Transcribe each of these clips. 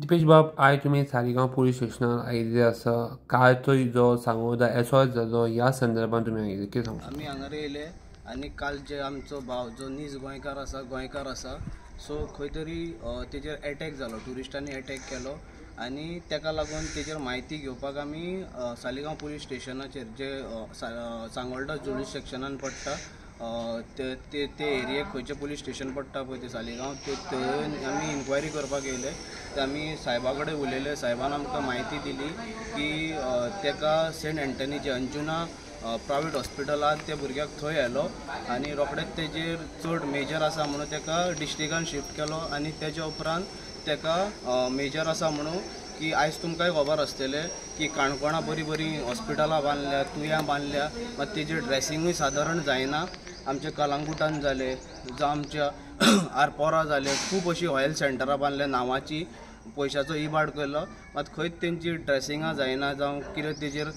दिपेश बाब, आयज तुमी सालिगांव पुलीस स्टेशनार आयिल्ले आसा। कालचो जो सांगोदा एसॉल्ट जालो ह्या संदर्भात तुमी आयिल्ले, कितें सांगू? आमी हांगा येयले आनी काल जे आमचो भाव जो नीज गोंयकार आसा सो खंय तरी तेजेर अटॅक जालो, ट्युरिस्टांनी अटॅक केलो आनी तेका लागून तेजेर म्हायती घेवपाक आमी सालिगांव पुलीस स्टेशनाचेर जे सांगोळडा जुरिस्डिक्शनान पडटा ते एरियेक खंयचें पुलीस स्टेशन पडटा पळय ते सालिगांव थंय आमी इन्क्वायरी करपाक येयले। ते आमी सायबा कडेन उलयले, सायबान आमकां म्हायती दिली की तेका सेंट एंटनीचे अंजुना प्रायवेट हॉस्पिटलांत त्या भुरग्याक थंय येयलो आनी रोखडेच तेजेर चड मेजर आसा म्हणून तेका डिस्ट्रिक्टान शिफ्ट केलो आनी तेच्या उपरांत तेका मेजर आसा म्हणून की आयज तुमकांय खबर आसतलें की काणकोणा बरी हॉस्पिटलां बांदल्या, तुया बांदल्या, मात तेजेर ड्रेसिंगूय सादारण जायना। आमच्या कलांगुटान जाले जावं आमच्या आरपोरा जाले, खूब अशी हेल्थ सेंटरां बांदल्या नांवाची, पयशाचो इबाड केलो, मात खंयच तेंची ड्रेसिंगां जायना जावं कितें तेजेर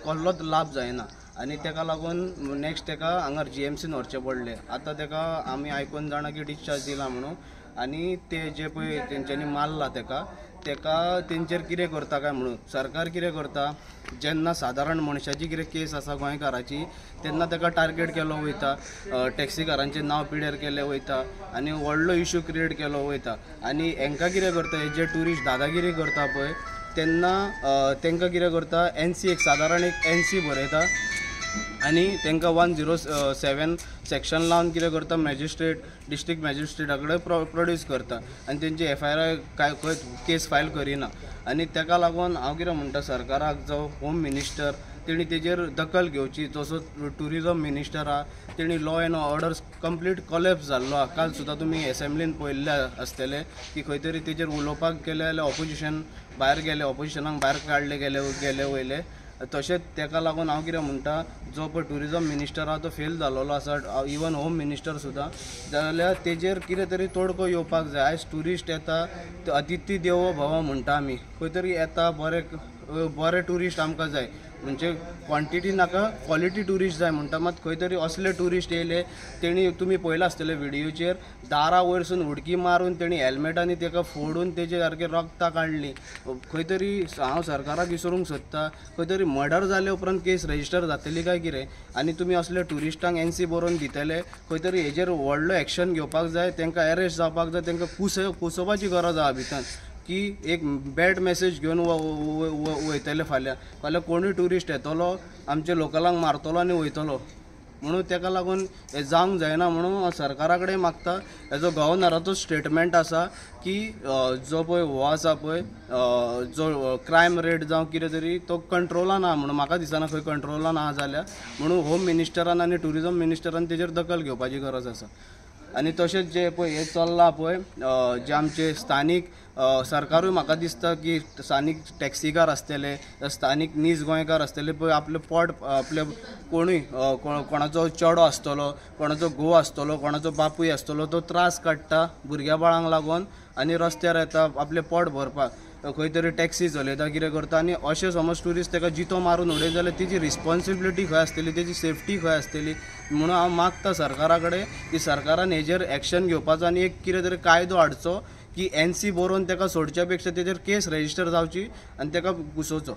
कसलोच लाभ जायना आनी तेका लागून नेक्स्ट तेका हांगा GMCन व्हरचें पडलें। आतां तेका आमी आयकून जाणा की डिस्चार्ज दिला म्हणून आनी ते जे पळय तेंच्यांनी मारला तेका तेंचेर कितें करता काय म्हणून सरकार कितें करता, जेन्ना सादारण मनशाची कितें केस आसा गोंयकाराची तेन्ना तेका टार्गेट केलो वयता, टॅक्सीकारांचें नांव पिड्यार केलें वयता आनी व्हडलो इश्यू क्रिएट केलो वयता आनी हांकां कितें करता, जे ट्युरिस्ट दादागिरी करता पळय तेन्ना तेंकां कितें करता, NC एक सादारण एक NC बरयता आनी तेंकां 107 सेक्शन लावन कितें करता, डिस्ट्रिक्ट मॅजिस्ट्रेटा कडेन प्रोड्यूस करता आनी तेंची FIR काय केस फायल करिना आनी तेका लागून हांव कितें म्हणटा सरकाराक, जो होम मिनिस्टर तेणी तेजेर दखल घेवची, जसो ट्युरिजम मिनिस्टर आहा तेणी law end order complete collapse जाल्लो आहा। काल सुद्दां तुमी एसेंब्लीन पळयल्लें आसतलें की खंय तरी तेजेर उलोवपाक गेले जाल्यार ऑपोजिशनाक भायर काडले गेले वयले। तशेंच तेका लागून हांव कितें म्हणटा, जो पळय ट्युरिजम मिनिस्टर आहा तो फेल जाल्लो आसा, इवन होम मिनिस्टर सुद्दां, जाल्यार तेजेर कितें तरी तोडगो येवपाक जाय। आयज ट्युरिस्ट येता, अतिथी देवो भव म्हणटा आमी, खंय तरी येता बरे ट्युरिस्ट आमकां जाय, म्हणजे क्वॉन्टिटी नाका क्वॉलिटी ट्युरिस्ट जाय म्हणटा, मात खंय तरी असले ट्युरिस्ट येयले तेणी तुमी पळयलां आसतलें व्हिडियोचेर, दारा वयरसून उडकी मारून तेणी हेल्मेटांनी तेका फोडून तेजे सारके रगतां काडलीं। खंय तरी हांव सरकाराक विचारूंक सोदता, खंय तरी मर्डर जाले उपरांत केस रजिस्टर जातली काय कितें आनी तुमी असले ट्युरिस्टांक NC बरोवन दितले, खंय तरी हेजेर व्हडलो एक्शन घेवपाक जाय, तेंकां अरेस्ट जावपाक जाय, तेंकां कुसोवपाची गरज आहा भितर की एक बॅड मेसेज घेवन वयतले फाल्यां कोणूय ट्युरिस्ट येतलो आमच्या लोकलांक मारतलो आनी वयतलो, म्हणून तेका लागून हें जावंक जायना म्हणून सरकारा कडेन मागता। हेजो गव्हर्नराचो स्टेटमेंट आसा की जो पळय हो आसा पळय जो क्रायम रेट जावं कितें तरी तो कंट्रोलान आहा म्हणून म्हाका दिसना खंय कंट्रोलान आहा जाल्यार, म्हणून होम मिनिस्टरान आनी ट्युरिजम मिनिस्टरान तेजेर दखल घेवपाची गरज आसा। आनी तशेंच जे पळय हें चल्लां पळय, जे आमचे स्थानीक सरकारूय म्हाका दिसता की स्थानीक टॅक्सीकार आसतले, स्थानीक नीज गोंयकार आसतले पळय, आपले आपले कोणूय कोणाचो चेडो आसतलो, कोणाचो घोव आसतलो, कोणाचो बापूय आसतलो, तो त्रास काडटा भुरग्या बाळांक लागून आनी रस्त्यार येता आपलें पोट भरपाक, खंय तरी टॅक्सी चलयता, कितें करता आनी अशें समज ट्युरिस्ट तेका जितो मारून उडयत जाल्यार तेजी रिस्पॉन्सिबिलिटी खंय आसतली, तेजी सेफ्टी खंय आसतली, म्हणून हांव मागता सरकारा कडेन की सरकारान हेजेर एक्शन घेवपाचो आनी एक कितें तरी कायदो हाडचो की NC बरोवन तेका सोडच्या पेक्षा तेजेर केस रजिस्टर जावची आनी तेका घुसोवचो।